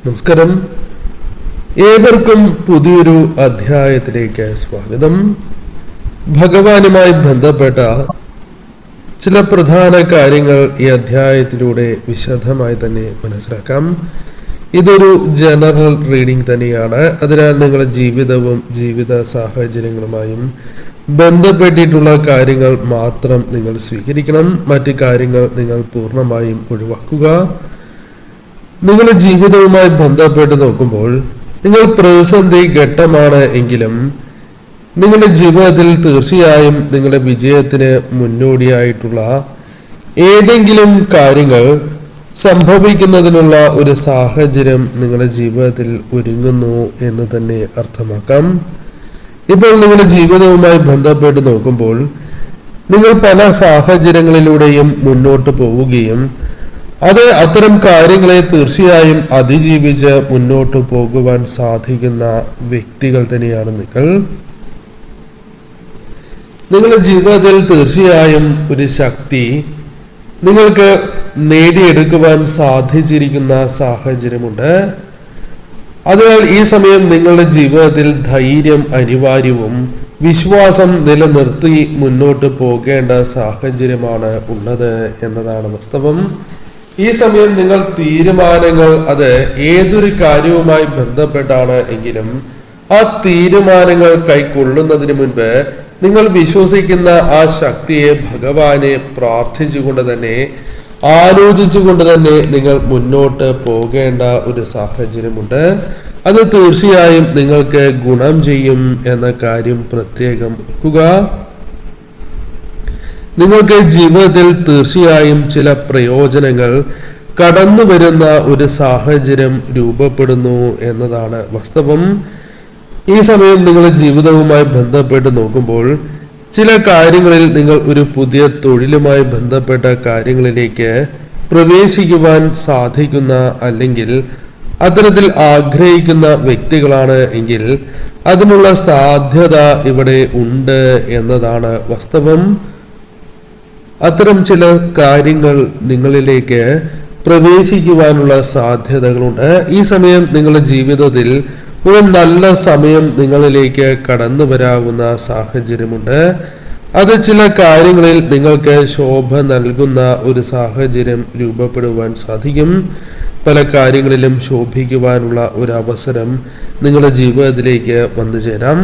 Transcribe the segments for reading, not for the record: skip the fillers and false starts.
നമസ്കാരം. ഏവർക്കും പുതിയൊരു അധ്യായത്തിലേക്ക് സ്വാഗതം. ഭഗവാനുമായി ബന്ധപ്പെട്ട ചില പ്രധാന കാര്യങ്ങൾ ഈ അധ്യായത്തിലൂടെ വിശദമായി തന്നെ മനസ്സിലാക്കാം. ഇതൊരു ജനറൽ റീഡിംഗ് തന്നെയാണ്. അതിനാൽ നിങ്ങളുടെ ജീവിതവും ജീവിത സാഹചര്യങ്ങളുമായും ബന്ധപ്പെട്ടിട്ടുള്ള കാര്യങ്ങൾ മാത്രം നിങ്ങൾ സ്വീകരിക്കണം. മറ്റു കാര്യങ്ങൾ നിങ്ങൾ പൂർണ്ണമായും ഒഴിവാക്കുക. നിങ്ങളുടെ ജീവിതവുമായി ബന്ധപ്പെട്ട് നോക്കുമ്പോൾ നിങ്ങൾ പ്രതിസന്ധി ഘട്ടമാണ് എങ്കിലും നിങ്ങളുടെ ജീവിതത്തിൽ തീർച്ചയായും നിങ്ങളുടെ വിജയത്തിന് മുന്നോടിയായിട്ടുള്ള ഏതെങ്കിലും കാര്യങ്ങൾ സംഭവിക്കുന്നതിനുള്ള ഒരു സാഹചര്യം നിങ്ങളുടെ ജീവിതത്തിൽ ഒരുങ്ങുന്നു എന്ന് തന്നെ അർത്ഥമാക്കാം. ഇപ്പോൾ നിങ്ങളുടെ ജീവിതവുമായി ബന്ധപ്പെട്ട് നോക്കുമ്പോൾ നിങ്ങൾ പല സാഹചര്യങ്ങളിലൂടെയും മുന്നോട്ട് പോവുകയും അത്തരം കാര്യങ്ങളെ തീർച്ചയായും അതിജീവിച്ച് മുന്നോട്ട് പോകുവാൻ സാധിക്കുന്ന വ്യക്തികൾ തന്നെയാണ് നിങ്ങൾ. നിങ്ങളുടെ ജീവിതത്തിൽ തീർച്ചയായും ഒരു ശക്തി നിങ്ങൾക്ക് നേടിയെടുക്കുവാൻ സാധിച്ചിരിക്കുന്ന സാഹചര്യമുണ്ട്. അതിനാൽ ഈ സമയം നിങ്ങളുടെ ജീവിതത്തിൽ ധൈര്യം അനിവാര്യവും വിശ്വാസം നിലനിർത്തി മുന്നോട്ട് പോകേണ്ട സാഹചര്യമാണ് ഉള്ളത് എന്നതാണ് വാസ്തവം. ഈ സമയം നിങ്ങൾ തീരുമാനങ്ങൾ അത് ഏതൊരു കാര്യവുമായി ബന്ധപ്പെട്ടാണ് എങ്കിലും ആ തീരുമാനങ്ങൾ കൈക്കൊള്ളുന്നതിന് മുൻപ് നിങ്ങൾ വിശ്വസിക്കുന്ന ആ ശക്തിയെ ഭഗവാനെ പ്രാർത്ഥിച്ചുകൊണ്ട് തന്നെ ആലോചിച്ചുകൊണ്ട് തന്നെ നിങ്ങൾ മുന്നോട്ട് പോകേണ്ട ഒരു സാഹചര്യമുണ്ട്. അത് തീർച്ചയായും നിങ്ങൾക്ക് ഗുണം ചെയ്യും എന്ന കാര്യം പ്രത്യേകം ഓർക്കുക. നിങ്ങൾക്ക് ജീവിതത്തിൽ തീർച്ചയായും ചില പ്രയോജനങ്ങൾ കടന്നു വരുന്ന ഒരു സാഹചര്യം രൂപപ്പെടുന്നു എന്നതാണ് വാസ്തവം. ഈ സമയം നിങ്ങളുടെ ജീവിതവുമായി ബന്ധപ്പെട്ട് നോക്കുമ്പോൾ ചില കാര്യങ്ങളിൽ നിങ്ങൾ ഒരു പുതിയ തൊഴിലുമായി ബന്ധപ്പെട്ട കാര്യങ്ങളിലേക്ക് പ്രവേശിക്കുവാൻ സാധിക്കുന്ന അല്ലെങ്കിൽ അത്തരത്തിൽ ആഗ്രഹിക്കുന്ന വ്യക്തികളാണ് എങ്കിൽ അതിനുള്ള സാധ്യത ഇവിടെ ഉണ്ട് എന്നതാണ് വാസ്തവം. അത്തരം ചില കാര്യങ്ങൾ നിങ്ങളിലേക്ക് പ്രവേശിക്കുവാനുള്ള സാധ്യതകളുണ്ട്. ഈ സമയം നിങ്ങളുടെ ജീവിതത്തിൽ ഒരു നല്ല സമയം നിങ്ങളിലേക്ക് കടന്നു വരാവുന്ന സാഹചര്യമുണ്ട്. അത് ചില കാര്യങ്ങളിൽ നിങ്ങൾക്ക് ശോഭ നൽകുന്ന ഒരു സാഹചര്യം രൂപപ്പെടുവാൻ സാധിക്കും. പല കാര്യങ്ങളിലും ശോഭിക്കുവാനുള്ള ഒരു അവസരം നിങ്ങളുടെ ജീവിതത്തിലേക്ക് വന്നു ചേരാം.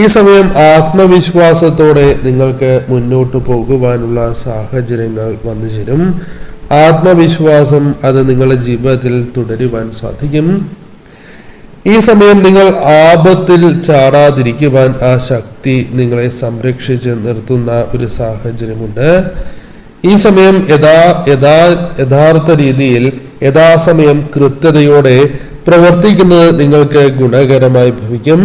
ഈ സമയം ആത്മവിശ്വാസത്തോടെ നിങ്ങൾക്ക് മുന്നോട്ട് പോകുവാനുള്ള സാഹചര്യങ്ങൾ വന്നു ചേരും. ആത്മവിശ്വാസം അത് നിങ്ങളുടെ ജീവിതത്തിൽ തുടരുവാൻ സാധിക്കും. ഈ സമയം നിങ്ങൾ ആപത്തിൽ ചാടാതിരിക്കുവാൻ ആ ശക്തി നിങ്ങളെ സംരക്ഷിച്ച് നിർത്തുന്ന ഒരു സാഹചര്യമുണ്ട്. ഈ സമയം യഥാർത്ഥ രീതിയിൽ യഥാസമയം കൃത്യതയോടെ പ്രവർത്തിക്കുന്നത് നിങ്ങൾക്ക് ഗുണകരമായി ഭവിക്കും.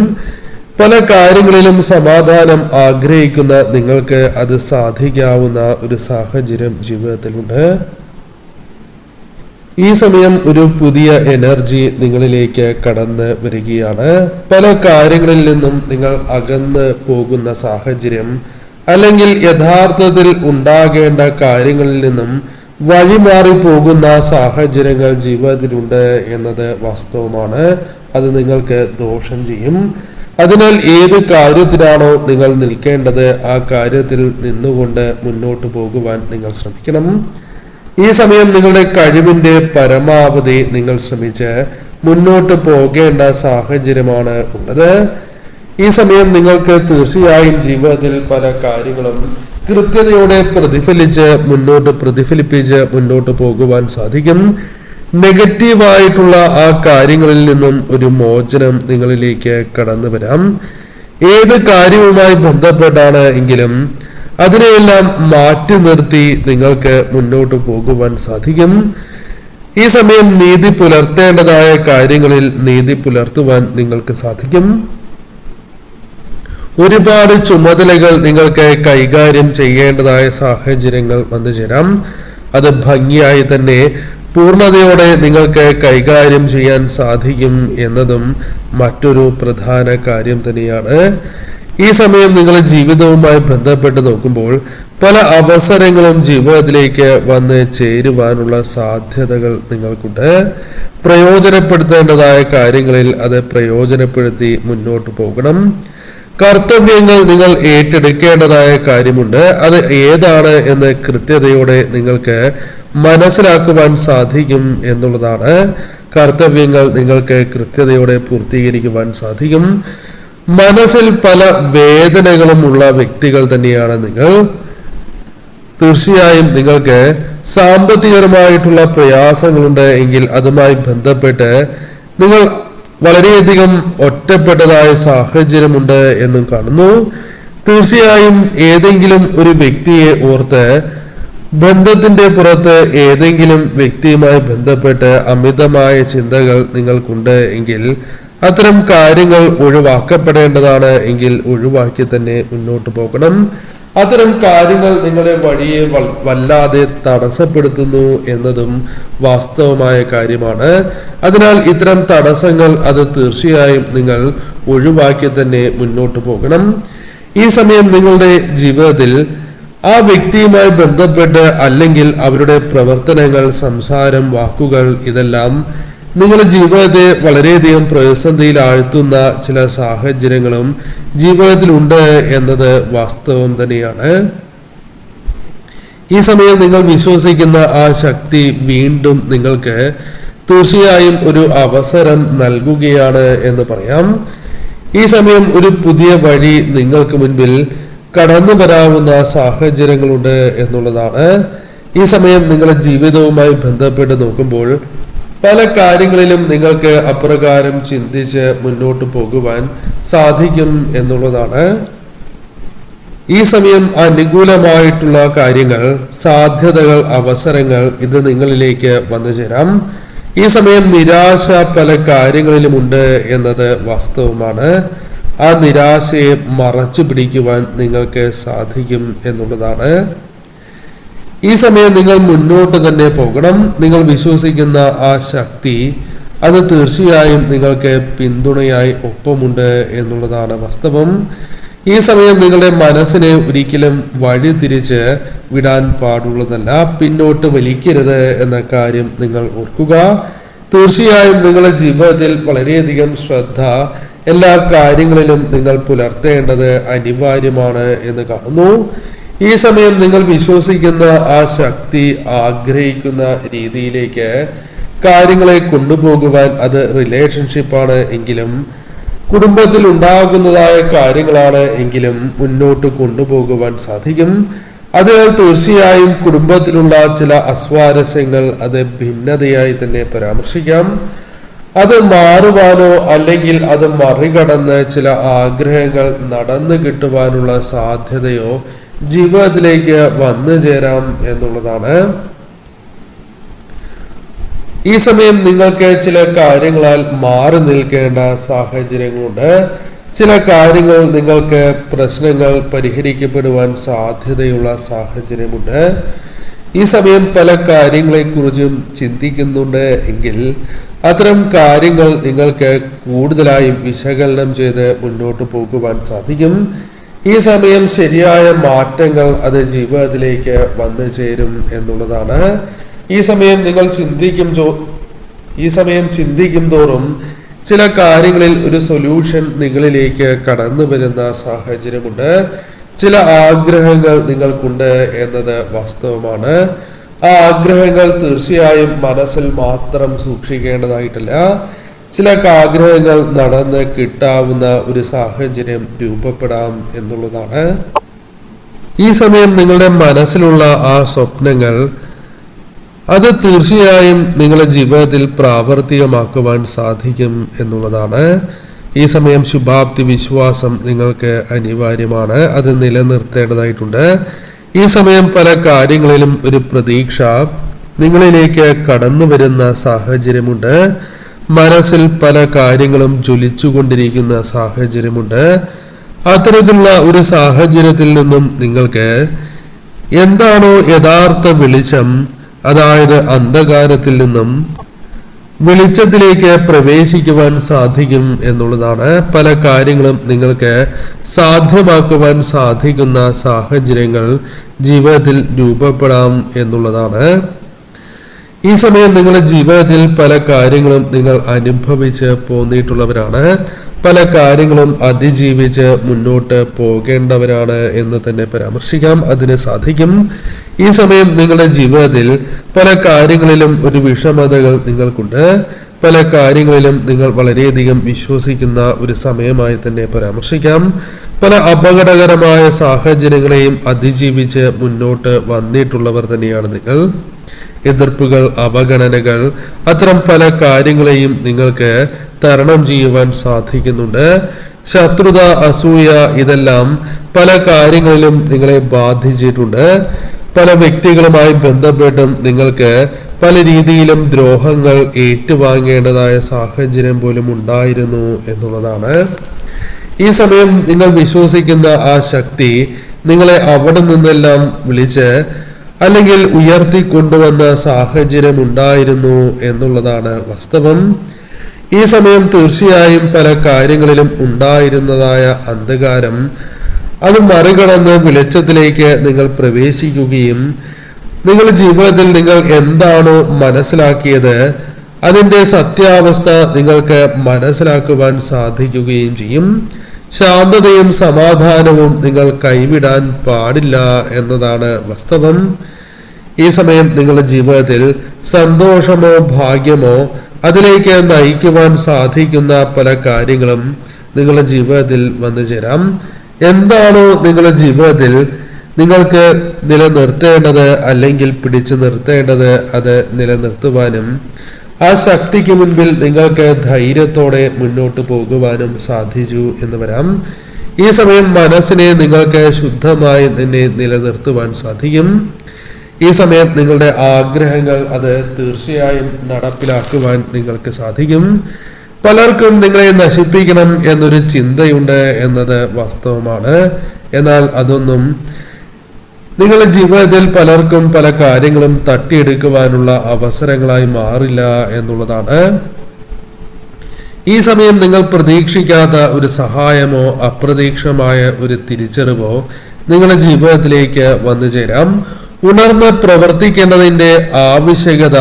പല കാര്യങ്ങളിലും സമാധാനം ആഗ്രഹിക്കുന്ന നിങ്ങൾക്ക് അത് സാധിക്കാവുന്ന ഒരു സാഹചര്യം ജീവിതത്തിലുണ്ട്. ഈ സമയം ഒരു പുതിയ എനർജി നിങ്ങളിലേക്ക് കടന്ന് വരികയാണ്. പല കാര്യങ്ങളിൽ നിന്നും നിങ്ങൾ അകന്ന് പോകുന്ന സാഹചര്യം അല്ലെങ്കിൽ യഥാർത്ഥത്തിൽ ഉണ്ടാകേണ്ട കാര്യങ്ങളിൽ നിന്നും വഴിമാറി പോകുന്ന സാഹചര്യങ്ങൾ ജീവിതത്തിലുണ്ട് എന്നത് വാസ്തവമാണ്. അത് നിങ്ങൾക്ക് ദോഷം ചെയ്യും. അതിനാൽ ഏത് കാര്യത്തിലാണോ നിങ്ങൾ നിൽക്കേണ്ടത് ആ കാര്യത്തിൽ നിന്നുകൊണ്ട് മുന്നോട്ട് പോകുവാൻ നിങ്ങൾ ശ്രമിക്കണം. ഈ സമയം നിങ്ങളുടെ കഴിവിന്റെ പരമാവധി നിങ്ങൾ ശ്രമിച്ച് മുന്നോട്ട് പോകേണ്ട സാഹചര്യമാണ് ഉള്ളത്. ഈ സമയം നിങ്ങൾക്ക് തീർച്ചയായും ജീവിതത്തിൽ പല കാര്യങ്ങളും കൃത്യതയോടെ പ്രതിഫലിപ്പിച്ച് മുന്നോട്ട് പോകുവാൻ സാധിക്കും. നെഗറ്റീവായിട്ടുള്ള ആ കാര്യങ്ങളിൽ നിന്നും ഒരു മോചനം നിങ്ങളിലേക്ക് കടന്നു വരാം. ഏത് കാര്യവുമായി ബന്ധപ്പെട്ടാണ് എങ്കിലും അതിനെയെല്ലാം മാറ്റി നിർത്തി നിങ്ങൾക്ക് മുന്നോട്ട് പോകുവാൻ സാധിക്കും. ഈ സമയം നീതി പുലർത്തേണ്ടതായ കാര്യങ്ങളിൽ നീതി പുലർത്തുവാൻ നിങ്ങൾക്ക് സാധിക്കും. ഒരുപാട് ചുമതലകൾ നിങ്ങൾക്ക് കൈകാര്യം ചെയ്യേണ്ടതായ സാഹചര്യങ്ങൾ വന്നു ചേരാം. അത് ഭംഗിയായി തന്നെ പൂർണ്ണതയോടെ നിങ്ങൾക്ക് കൈകാര്യം ചെയ്യാൻ സാധിക്കും എന്നതും മറ്റൊരു പ്രധാന കാര്യം തന്നെയാണ്. ഈ സമയം നിങ്ങളുടെ ജീവിതവുമായി ബന്ധപ്പെട്ട് നോക്കുമ്പോൾ പല അവസരങ്ങളും ജീവിതത്തിലേക്ക് വന്ന് ചേരുവാനുള്ള സാധ്യതകൾ നിങ്ങൾക്കുണ്ട്. പ്രയോജനപ്പെടുത്തേണ്ടതായ കാര്യങ്ങളിൽ അത് പ്രയോജനപ്പെടുത്തി മുന്നോട്ട് പോകണം. കർത്തവ്യങ്ങൾ നിങ്ങൾ ഏറ്റെടുക്കേണ്ടതായ കാര്യമുണ്ട്. അത് ഏതാണ് എന്ന് കൃത്യതയോടെ നിങ്ങൾക്ക് മനസ്സിലാക്കുവാൻ സാധിക്കും എന്നുള്ളതാണ്. കർത്തവ്യങ്ങൾ നിങ്ങൾക്ക് കൃത്യതയോടെ പൂർത്തീകരിക്കുവാൻ സാധിക്കും. മനസ്സിൽ പല വേദനകളും ഉള്ള വ്യക്തികൾ തന്നെയാണ് നിങ്ങൾ. തീർച്ചയായും നിങ്ങൾക്ക് സാമ്പത്തികപരമായിട്ടുള്ള പ്രയാസങ്ങളുണ്ട് എങ്കിൽ അതുമായി ബന്ധപ്പെട്ട് നിങ്ങൾ വളരെയധികം ഒറ്റപ്പെട്ടതായ സാഹചര്യമുണ്ട് എന്നും കാണുന്നു. തീർച്ചയായും ഏതെങ്കിലും ഒരു വ്യക്തിയെ ഓർത്ത് ബന്ധത്തിന്റെ പുറത്ത് ഏതെങ്കിലും വ്യക്തിയുമായി ബന്ധപ്പെട്ട് അമിതമായ ചിന്തകൾ നിങ്ങൾക്കുണ്ട് എങ്കിൽ അത്തരം കാര്യങ്ങൾ ഒഴിവാക്കപ്പെടേണ്ടതാണ്. എങ്കിൽ ഒഴിവാക്കി തന്നെ മുന്നോട്ട് പോകണം. അത്തരം കാര്യങ്ങൾ നിങ്ങളുടെ വഴിയെ വല്ലാതെ തടസ്സപ്പെടുത്തുന്നു എന്നതും വാസ്തവമായ കാര്യമാണ്. അതിനാൽ ഇത്തരം തടസ്സങ്ങൾ അത് തീർച്ചയായും നിങ്ങൾ ഒഴിവാക്കി തന്നെ മുന്നോട്ട് പോകണം. ഈ സമയം നിങ്ങളുടെ ജീവിതത്തിൽ ആ വ്യക്തിയുമായി ബന്ധപ്പെട്ട് അല്ലെങ്കിൽ അവരുടെ പ്രവർത്തനങ്ങൾ, സംസാരം, വാക്കുകൾ ഇതെല്ലാം നിങ്ങളുടെ ജീവിതത്തെ വളരെയധികം പ്രതിസന്ധിയിൽ ആഴ്ത്തുന്ന ചില സാഹചര്യങ്ങളും ജീവിതത്തിലുണ്ട് എന്നത് വാസ്തവം തന്നെയാണ്. ഈ സമയം നിങ്ങൾ വിശ്വസിക്കുന്ന ആ ശക്തി വീണ്ടും നിങ്ങൾക്ക് തീർച്ചയായും ഒരു അവസരം നൽകുകയാണ് എന്ന് പറയാം. ഈ സമയം ഒരു പുതിയ വഴി നിങ്ങൾക്ക് മുൻപിൽ കടന്നു വരാവുന്ന സാഹചര്യങ്ങളുണ്ട് എന്നുള്ളതാണ്. ഈ സമയം നിങ്ങളുടെ ജീവിതവുമായി ബന്ധപ്പെട്ട് നോക്കുമ്പോൾ പല കാര്യങ്ങളിലും നിങ്ങൾക്ക് അപ്രകാരം ചിന്തിച്ച് മുന്നോട്ട് പോകുവാൻ സാധിക്കും എന്നുള്ളതാണ്. ഈ സമയം അനുകൂലമായിട്ടുള്ള കാര്യങ്ങൾ, സാധ്യതകൾ, അവസരങ്ങൾ ഇത് നിങ്ങളിലേക്ക് വന്നു ചേരാം. ഈ സമയം നിരാശ പല കാര്യങ്ങളിലുമുണ്ട് എന്നത് വാസ്തവമാണ്. ആ നിരാശയെ മറച്ചു പിടിക്കുവാൻ നിങ്ങൾക്ക് സാധിക്കും എന്നുള്ളതാണ്. ഈ സമയം നിങ്ങൾ മുന്നോട്ട് തന്നെ പോകണം. നിങ്ങൾ വിശ്വസിക്കുന്ന ആ ശക്തി അത് തീർച്ചയായും നിങ്ങൾക്ക് പിന്തുണയായി ഒപ്പമുണ്ട് എന്നുള്ളതാണ് വാസ്തവം. ഈ സമയം നിങ്ങളുടെ മനസ്സിനെ ഒരിക്കലും വഴി തിരിച്ച് വിടാൻ പാടുള്ളതല്ല. പിന്നോട്ട് വലിക്കരുത് എന്ന കാര്യം നിങ്ങൾ ഓർക്കുക. തീർച്ചയായും നിങ്ങളുടെ ജീവിതത്തിൽ വളരെയധികം ശ്രദ്ധ എല്ലാ കാര്യങ്ങളിലും നിങ്ങൾ പുലർത്തേണ്ടത് അനിവാര്യമാണ് എന്ന് കാണുന്നു. ഈ സമയം നിങ്ങൾ വിശ്വസിക്കുന്ന ആ ശക്തി ആഗ്രഹിക്കുന്ന രീതിയിലേക്ക് കാര്യങ്ങളെ കൊണ്ടുപോകുവാൻ അത് റിലേഷൻഷിപ്പാണ് എങ്കിലും, കുടുംബത്തിൽ ഉണ്ടാകുന്നതായ കാര്യങ്ങളാണ് എങ്കിലും മുന്നോട്ട് കൊണ്ടുപോകുവാൻ സാധിക്കും. അതിനാൽ തീർച്ചയായും കുടുംബത്തിലുള്ള ചില അസ്വാരസ്യങ്ങൾ അത് ഭിന്നതയായി തന്നെ പരാമർശിക്കാം. അത് മാറുവാനോ അല്ലെങ്കിൽ അത് മറികടന്ന് ചില ആഗ്രഹങ്ങൾ നടന്നു കിട്ടുവാനുള്ള സാധ്യതയോ ജീവിതത്തിലേക്ക് വന്നു ചേരാം എന്നുള്ളതാണ്. ഈ സമയം നിങ്ങൾക്ക് ചില കാര്യങ്ങളാൽ മാറി നിൽക്കേണ്ട സാഹചര്യങ്ങളുണ്ട്. ചില കാര്യങ്ങൾ നിങ്ങൾക്ക് പ്രശ്നങ്ങൾ പരിഹരിക്കപ്പെടുവാൻ സാധ്യതയുള്ള സാഹചര്യമുണ്ട്. ഈ സമയം പല കാര്യങ്ങളെക്കുറിച്ചും ചിന്തിക്കുന്നുണ്ട് എങ്കിൽ അത്തരം കാര്യങ്ങൾ നിങ്ങൾക്ക് കൂടുതലായും വിശകലനം ചെയ്ത് മുന്നോട്ട് പോകുവാൻ സാധിക്കും. ഈ സമയം ശരിയായ മാറ്റങ്ങൾ അത് ജീവിതത്തിലേക്ക് വന്നു ചേരും എന്നുള്ളതാണ്. ഈ സമയം നിങ്ങൾ ചിന്തിക്കും തോറും ചില കാര്യങ്ങളിൽ ഒരു സൊല്യൂഷൻ നിങ്ങളിലേക്ക് കടന്നു വരുന്ന സാഹചര്യമുണ്ട്. ചില ആഗ്രഹങ്ങൾ നിങ്ങൾക്കുണ്ട് എന്നത് വാസ്തവമാണ്. ആ ആഗ്രഹങ്ങൾ തീർച്ചയായും മനസ്സിൽ മാത്രം സൂക്ഷിക്കേണ്ടതായിട്ടില്ല. ചില ആഗ്രഹങ്ങൾ നടന്ന് കിട്ടാവുന്ന ഒരു സാഹചര്യം രൂപപ്പെടാം എന്നുള്ളതാണ്. ഈ സമയം നിങ്ങളുടെ മനസ്സിലുള്ള ആ സ്വപ്നങ്ങൾ അത് തീർച്ചയായും നിങ്ങളുടെ ജീവിതത്തിൽ പ്രാവർത്തികമാക്കുവാൻ സാധിക്കും എന്നുള്ളതാണ്. ഈ സമയം ശുഭാപ്തി വിശ്വാസം നിങ്ങൾക്ക് അനിവാര്യമാണ്. അത് നിലനിർത്തേണ്ടതായിട്ടുണ്ട്. ഈ സമയം പല കാര്യങ്ങളിലും ഒരു പ്രതീക്ഷ നിങ്ങളിലേക്ക് കടന്നു വരുന്ന സാഹചര്യമുണ്ട്. മനസ്സിൽ പല കാര്യങ്ങളും ജ്വലിച്ചുകൊണ്ടിരിക്കുന്ന സാഹചര്യമുണ്ട്. അത്തരത്തിലുള്ള ഒരു സാഹചര്യത്തിൽ നിന്നും നിങ്ങൾക്ക് എന്താണോ യഥാർത്ഥ വെളിച്ചം, അതായത് അന്ധകാരത്തിൽ നിന്നും വെളിച്ചത്തിലേക്ക് പ്രവേശിക്കുവാൻ സാധിക്കും എന്നുള്ളതാണ്. പല കാര്യങ്ങളും നിങ്ങൾക്ക് സാധ്യമാക്കുവാൻ സാധിക്കുന്ന സാഹചര്യങ്ങൾ ജീവിതത്തിൽ രൂപപ്പെടാം എന്നുള്ളതാണ്. ഈ സമയം നിങ്ങളുടെ ജീവിതത്തിൽ പല കാര്യങ്ങളും നിങ്ങൾ അനുഭവിച്ച് പോന്നിട്ടുള്ളവരാണ്. പല കാര്യങ്ങളും അതിജീവിച്ച് മുന്നോട്ട് പോകേണ്ടവരാണ് എന്ന് തന്നെ പരാമർശിക്കാം. അതിന് സാധിക്കും. ഈ സമയം നിങ്ങളുടെ ജീവിതത്തിൽ പല കാര്യങ്ങളിലും ഒരു വിഷമതകൾ നിങ്ങൾക്കുണ്ട്. പല കാര്യങ്ങളിലും നിങ്ങൾ വളരെയധികം വിശ്വസിക്കുന്ന ഒരു സമയമായി തന്നെ പരാമർശിക്കാം. പല അപകടകരമായ സാഹചര്യങ്ങളെയും അതിജീവിച്ച് മുന്നോട്ട് വന്നിട്ടുള്ളവർ തന്നെയാണ് നിങ്ങൾ. എതിർപ്പുകൾ, അവഗണനകൾ, അത്തരം പല കാര്യങ്ങളെയും നിങ്ങൾക്ക് തരണം ചെയ്യുവാൻ സാധിക്കുന്നുണ്ട്. ശത്രുത, അസൂയ, ഇതെല്ലാം പല കാര്യങ്ങളിലും നിങ്ങളെ ബാധിച്ചിട്ടുണ്ട്. പല വ്യക്തികളുമായി ബന്ധപ്പെട്ടും നിങ്ങൾക്ക് പല രീതിയിലും ദ്രോഹങ്ങൾ ഏറ്റുവാങ്ങേണ്ടതായ സാഹചര്യം പോലും ഉണ്ടായിരുന്നു എന്നുള്ളതാണ്. ഈ സമയം നിങ്ങൾ വിശ്വസിക്കുന്ന ആ ശക്തി നിങ്ങളെ അവിടെ നിന്നെല്ലാം വിളിച്ച് അല്ലെങ്കിൽ ഉയർത്തിക്കൊണ്ടുവന്ന സാഹചര്യം ഉണ്ടായിരുന്നു എന്നുള്ളതാണ് വാസ്തവം. ഈ സമയം തീർച്ചയായും പല കാര്യങ്ങളിലും ഉണ്ടായിരുന്നതായ അന്ധകാരം അത് മറികടന്ന് വെളിച്ചത്തിലേക്ക് നിങ്ങൾ പ്രവേശിക്കുകയും നിങ്ങളുടെ ജീവിതത്തിൽ നിങ്ങൾ എന്താണോ മനസ്സിലാക്കിയത് അതിൻ്റെ സത്യാവസ്ഥ നിങ്ങൾക്ക് മനസ്സിലാക്കുവാൻ സാധിക്കുകയും ചെയ്യും. ശാന്തതയും സമാധാനവും നിങ്ങൾ കൈവിടാൻ പാടില്ല എന്നതാണ് വാസ്തവം. ഈ സമയം നിങ്ങളുടെ ജീവിതത്തിൽ സന്തോഷമോ ഭാഗ്യമോ അതിലേക്ക് നയിക്കുവാൻ സാധിക്കുന്ന പല കാര്യങ്ങളും നിങ്ങളുടെ ജീവിതത്തിൽ വന്നു ചേരാം. എന്താണോ നിങ്ങളുടെ ജീവിതത്തിൽ നിങ്ങൾക്ക് നിലനിർത്തേണ്ടത് അല്ലെങ്കിൽ പിടിച്ചു നിർത്തേണ്ടത് അത് നിലനിർത്തുവാനും ആ ശക്തിക്ക് മുൻപിൽ നിങ്ങൾക്ക് ധൈര്യത്തോടെ മുന്നോട്ട് പോകുവാനും സാധിച്ചു എന്ന് വരാം. ഈ സമയം മനസ്സിനെ നിങ്ങൾക്ക് ശുദ്ധമായി തന്നെ നിലനിർത്തുവാൻ സാധിക്കും. ഈ സമയം നിങ്ങളുടെ ആഗ്രഹങ്ങൾ അത് തീർച്ചയായും നടപ്പിലാക്കുവാൻ നിങ്ങൾക്ക് സാധിക്കും. പലർക്കും നിങ്ങളെ നശിപ്പിക്കണം എന്നൊരു ചിന്തയുണ്ട് എന്നത് വാസ്തവമാണ്. എന്നാൽ അതൊന്നും നിങ്ങളുടെ ജീവിതത്തിൽ പലർക്കും പല കാര്യങ്ങളും തട്ടിയെടുക്കുവാനുള്ള അവസരങ്ങളായി മാറില്ല എന്നുള്ളതാണ്. ഈ സമയം നിങ്ങൾ പ്രതീക്ഷിക്കാത്ത ഒരു സഹായമോ അപ്രതീക്ഷിതമായ ഒരു തിരിച്ചറിവോ നിങ്ങളുടെ ജീവിതത്തിലേക്ക് വന്നു ചേരാം. ഉണർന്ന് പ്രവർത്തിക്കേണ്ടതിൻ്റെ ആവശ്യകത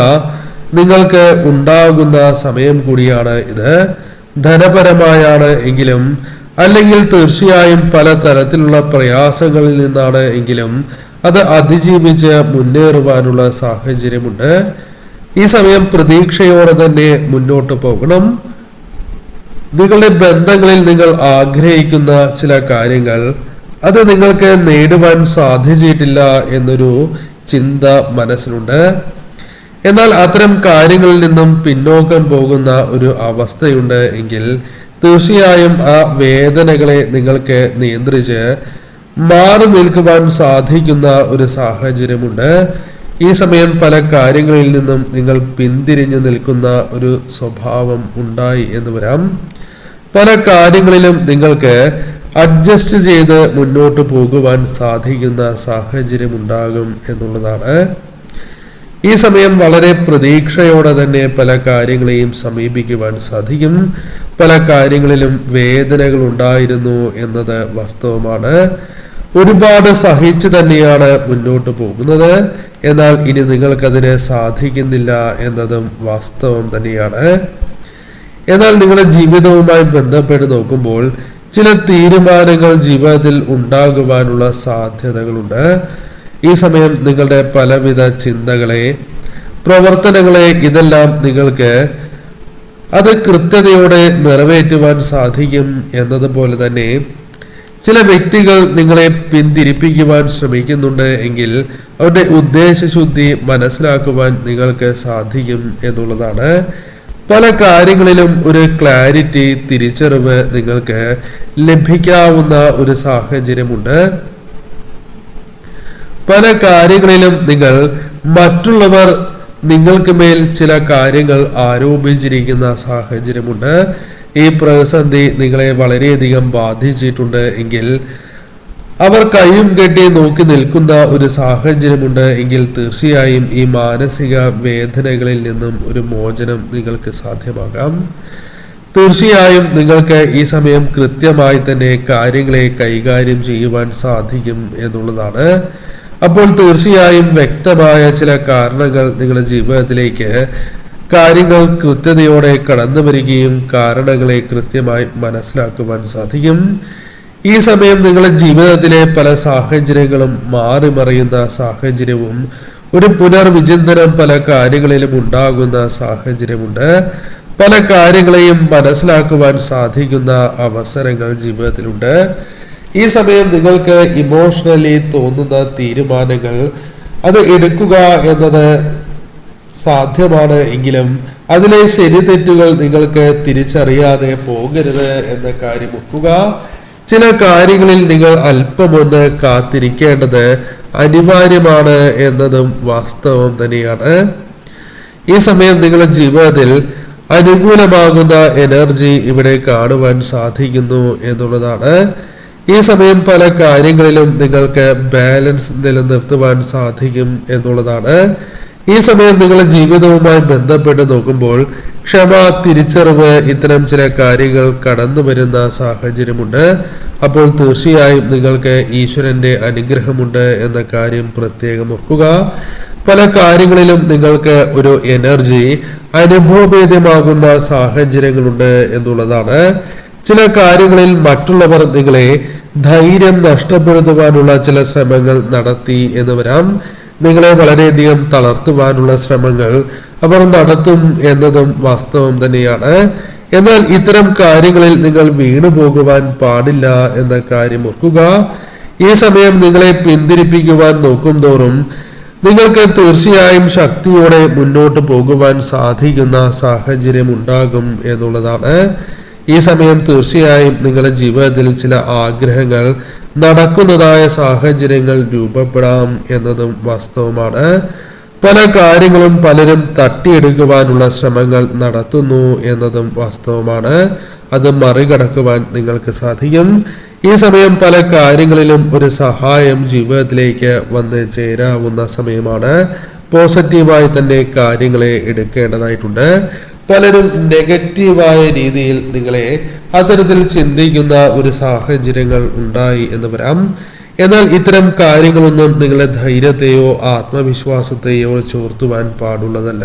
നിങ്ങൾക്ക് ഉണ്ടാകുന്ന സമയം കൂടിയാണ് ഇത്. ധനപരമായാണ് എങ്കിലും അല്ലെങ്കിൽ തീർച്ചയായും പല തരത്തിലുള്ള പ്രയാസങ്ങളിൽ നിന്നാണ് എങ്കിലും അത് അതിജീവിച്ച് മുന്നേറുവാനുള്ള സാഹചര്യമുണ്ട്. ഈ സമയം പ്രതീക്ഷയോടെ തന്നെ മുന്നോട്ട് പോകണം. നിങ്ങളുടെ ബന്ധങ്ങളിൽ നിങ്ങൾ ആഗ്രഹിക്കുന്ന ചില കാര്യങ്ങൾ അത് നിങ്ങൾക്ക് നേടുവാൻ സാധിച്ചിട്ടില്ല എന്നൊരു ചിന്ത മനസ്സിലുണ്ട്. എന്നാൽ അത്തരം കാര്യങ്ങളിൽ നിന്നും പിന്നോക്കം പോകുന്ന ഒരു അവസ്ഥയുണ്ട് എങ്കിൽ തീർച്ചയായും ആ വേദനകളെ നിങ്ങൾക്ക് നിയന്ത്രിച്ച് മാറി നിൽക്കുവാൻ സാധിക്കുന്ന ഒരു സാഹചര്യമുണ്ട്. ഈ സമയം പല കാര്യങ്ങളിൽ നിന്നും നിങ്ങൾ പിന്തിരിഞ്ഞു നിൽക്കുന്ന ഒരു സ്വഭാവം ഉണ്ടായി എന്ന് വരാം. പല കാര്യങ്ങളിലും നിങ്ങൾക്ക് അഡ്ജസ്റ്റ് ചെയ്ത് മുന്നോട്ട് പോകുവാൻ സാധിക്കുന്ന സാഹചര്യം ഉണ്ടാകും എന്നുള്ളതാണ്. ഈ സമയം വളരെ പ്രതീക്ഷയോടെ തന്നെ പല കാര്യങ്ങളെയും സമീപിക്കുവാൻ സാധിക്കും. പല കാര്യങ്ങളിലും വേദനകൾ ഉണ്ടായിരുന്നു എന്നത് വാസ്തവമാണ്. ഒരുപാട് സഹിച്ചു തന്നെയാണ് മുന്നോട്ട് പോകുന്നത്. എന്നാൽ ഇനി നിങ്ങൾക്കതിന് സാധിക്കുന്നില്ല എന്നതും വാസ്തവം തന്നെയാണ്. എന്നാൽ നിങ്ങളുടെ ജീവിതവുമായി ബന്ധപ്പെട്ട് നോക്കുമ്പോൾ ചില തീരുമാനങ്ങൾ ജീവിതത്തിൽ ഉണ്ടാകുവാനുള്ള സാധ്യതകളുണ്ട്. ഈ സമയം നിങ്ങളുടെ പലവിധ ചിന്തകളെ, പ്രവർത്തനങ്ങളെ, ഇതെല്ലാം നിങ്ങൾക്ക് അത് കൃത്യതയോടെ നിറവേറ്റുവാൻ സാധിക്കും എന്നതുപോലെ തന്നെ ചില വ്യക്തികൾ നിങ്ങളെ പിന്തിരിപ്പിക്കുവാൻ ശ്രമിക്കുന്നുണ്ട് എങ്കിൽ അവരുടെ ഉദ്ദേശശുദ്ധി മനസ്സിലാക്കുവാൻ നിങ്ങൾക്ക് സാധിക്കും എന്നുള്ളതാണ്. പല കാര്യങ്ങളിലും ഒരു ക്ലാരിറ്റി, തിരിച്ചറിവ് നിങ്ങൾക്ക് ലഭിക്കാവുന്ന ഒരു സാഹചര്യമുണ്ട്. പല കാര്യങ്ങളിലും നിങ്ങൾ മറ്റുള്ളവർ നിങ്ങൾക്ക് മേൽ ചില കാര്യങ്ങൾ ആരോപിച്ചിരിക്കുന്ന സാഹചര്യമുണ്ട്. ഈ പ്രതിസന്ധി നിങ്ങളെ വളരെയധികം ബാധിച്ചിട്ടുണ്ട് എങ്കിൽ അവർ കൈയും കെട്ടി നോക്കി നിൽക്കുന്ന ഒരു സാഹചര്യമുണ്ട് എങ്കിൽ തീർച്ചയായും ഈ മാനസിക വേദനകളിൽ നിന്നും ഒരു മോചനം നിങ്ങൾക്ക് സാധ്യമാകാം. തീർച്ചയായും നിങ്ങൾക്ക് ഈ സമയം കൃത്യമായി തന്നെ കാര്യങ്ങളെ കൈകാര്യം ചെയ്യുവാൻ സാധിക്കും എന്നുള്ളതാണ്. അപ്പോൾ തീർച്ചയായും വ്യക്തമായ ചില കാരണങ്ങൾ നിങ്ങളുടെ ജീവിതത്തിലേക്ക് കാര്യങ്ങൾ കൃത്യതയോടെ കടന്നു വരികയും കാരണങ്ങളെ കൃത്യമായി മനസ്സിലാക്കുവാൻ സാധിക്കും. ഈ സമയം നിങ്ങളുടെ ജീവിതത്തിലെ പല സാഹചര്യങ്ങളും മാറി മറിയുന്ന സാഹചര്യവും ഒരു പുനർവിചിന്തനം പല കാര്യങ്ങളിലും ഉണ്ടാകുന്ന സാഹചര്യമുണ്ട്. പല കാര്യങ്ങളെയും മനസ്സിലാക്കുവാൻ സാധിക്കുന്ന അവസരങ്ങൾ ജീവിതത്തിലുണ്ട്. ഈ സമയം നിങ്ങൾക്ക് ഇമോഷണലി തോന്നുന്ന തീരുമാനങ്ങൾ അത് എടുക്കുക എന്നത് സാധ്യമാണ് എങ്കിലും അതിലെ ശരി തെറ്റുകൾ നിങ്ങൾക്ക് തിരിച്ചറിയാതെ പോകരുത് എന്ന കാര്യം ഓർക്കുക. ചില കാര്യങ്ങളിൽ നിങ്ങൾ അല്പമൊന്ന് കാത്തിരിക്കേണ്ടത് അനിവാര്യമാണ് എന്നതും വാസ്തവം തന്നെയാണ്. ഈ സമയം നിങ്ങളുടെ ജീവിതത്തിൽ അനുകൂലമാകുന്ന എനർജി ഇവിടെ കാണുവാൻ സാധിക്കുന്നു എന്നുള്ളതാണ്. ഈ സമയം പല കാര്യങ്ങളിലും നിങ്ങൾക്ക് ബാലൻസ് നിലനിർത്തുവാൻ സാധിക്കും എന്നുള്ളതാണ്. ഈ സമയം നിങ്ങളുടെ ജീവിതവുമായി ബന്ധപ്പെട്ട് നോക്കുമ്പോൾ ക്ഷമ, തിരിച്ചറിവ്, ഇത്തരം ചില കാര്യങ്ങൾ കടന്നു വരുന്ന സാഹചര്യമുണ്ട്. അപ്പോൾ തീർച്ചയായും നിങ്ങൾക്ക് ഈശ്വരന്റെ അനുഗ്രഹമുണ്ട് എന്ന കാര്യം പ്രത്യേകം ഓർക്കുക. പല കാര്യങ്ങളിലും നിങ്ങൾക്ക് ഒരു എനർജി അനുഭവഭേദ്യമാകുന്ന സാഹചര്യങ്ങളുണ്ട് എന്നുള്ളതാണ്. ചില കാര്യങ്ങളിൽ മറ്റുള്ളവർ നിങ്ങളെ ധൈര്യം നഷ്ടപ്പെടുത്തുവാനുള്ള ചില ശ്രമങ്ങൾ നടത്തി എന്ന് വരാം. നിങ്ങളെ വളരെയധികം തളർത്തുവാനുള്ള ശ്രമങ്ങൾ അവർ നടത്തും എന്നതും വാസ്തവം തന്നെയാണ്. എന്നാൽ ഇത്തരം കാര്യങ്ങളിൽ നിങ്ങൾ വീണു പോകുവാൻ പാടില്ല എന്ന കാര്യം ഓർക്കുക. ഈ സമയം നിങ്ങളെ പിന്തിരിപ്പിക്കുവാൻ നോക്കും തോറും നിങ്ങൾക്ക് തീർച്ചയായും ശക്തിയോടെ മുന്നോട്ട് പോകുവാൻ സാധിക്കുന്ന സാഹചര്യം ഉണ്ടാകും എന്നുള്ളതാണ്. ഈ സമയം തീർച്ചയായും നിങ്ങളുടെ ജീവിതത്തിൽ ചില ആഗ്രഹങ്ങൾ നടക്കുന്നതായ സാഹചര്യങ്ങൾ രൂപപ്പെടാം എന്നതും വാസ്തവമാണ്. പല കാര്യങ്ങളും പലരും തട്ടിയെടുക്കുവാനുള്ള ശ്രമങ്ങൾ നടത്തുന്നു എന്നതും വാസ്തവമാണ്. അത് മറികടക്കുവാൻ നിങ്ങൾക്ക് സാധിക്കും. ഈ സമയം പല കാര്യങ്ങളിലും ഒരു സഹായം ജീവിതത്തിലേക്ക് വന്ന് ചേരാവുന്ന സമയമാണ്. പോസിറ്റീവായി തന്നെ കാര്യങ്ങളെ എടുക്കേണ്ടതായിട്ടുണ്ട്. പലരും നെഗറ്റീവായ രീതിയിൽ നിങ്ങളെ അത്തരത്തിൽ ചിന്തിക്കുന്ന ഒരു സാഹചര്യങ്ങൾ ഉണ്ടായി എന്ന് വരാം. എന്നാൽ ഇത്തരം കാര്യങ്ങളൊന്നും നിങ്ങളുടെ ധൈര്യത്തെയോ ആത്മവിശ്വാസത്തെയോ ചോർത്തുവാൻ പാടുള്ളതല്ല.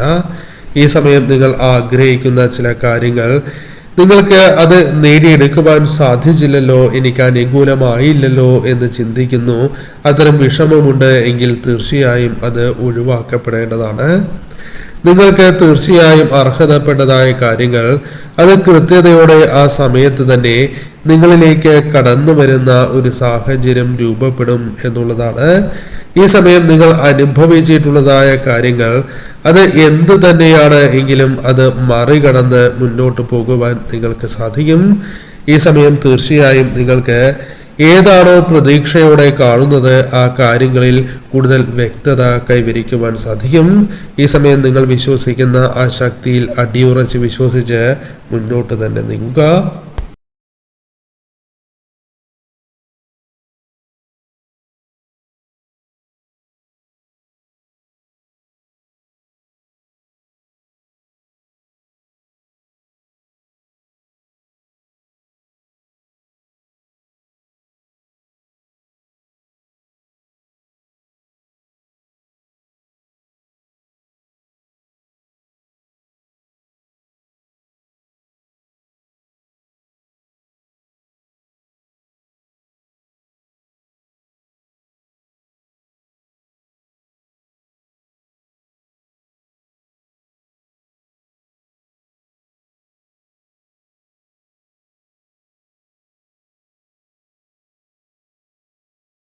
ഈ സമയം നിങ്ങൾ ആഗ്രഹിക്കുന്ന ചില കാര്യങ്ങൾ നിങ്ങൾക്ക് അത് നേടിയെടുക്കുവാൻ സാധിച്ചില്ലല്ലോ, എനിക്ക് അനുകൂലമായില്ലല്ലോ എന്ന് ചിന്തിക്കുന്നു. അത്തരം വിഷമമുണ്ട് എങ്കിൽ തീർച്ചയായും അത് ഒഴിവാക്കപ്പെടേണ്ടതാണ്. നിങ്ങൾക്ക് തീർച്ചയായും അർഹതപ്പെട്ടതായ കാര്യങ്ങൾ അത് കൃത്യതയോടെ ആ സമയത്ത് തന്നെ നിങ്ങളിലേക്ക് കടന്നു വരുന്ന ഒരു സാഹചര്യം രൂപപ്പെടും എന്നുള്ളതാണ്. ഈ സമയം നിങ്ങൾ അനുഭവിച്ചിട്ടുള്ളതായ കാര്യങ്ങൾ അത് എന്തു തന്നെയാണ് എങ്കിലും അത് മറികടന്ന് മുന്നോട്ട് പോകുവാൻ നിങ്ങൾക്ക് സാധിക്കും. ഈ സമയം തീർച്ചയായും നിങ്ങൾക്ക് ഏതാണോ പ്രതീക്ഷയോടെ കാണുന്നത് ആ കാര്യങ്ങളിൽ കൂടുതൽ വ്യക്തത കൈവരിക്കുവാൻ സാധിക്കും. ഈ സമയം നിങ്ങൾ വിശ്വസിക്കുന്ന ആ ശക്തിയിൽ അടിയുറച്ച് വിശ്വസിച്ച് മുന്നോട്ട് തന്നെ നീങ്ങുക.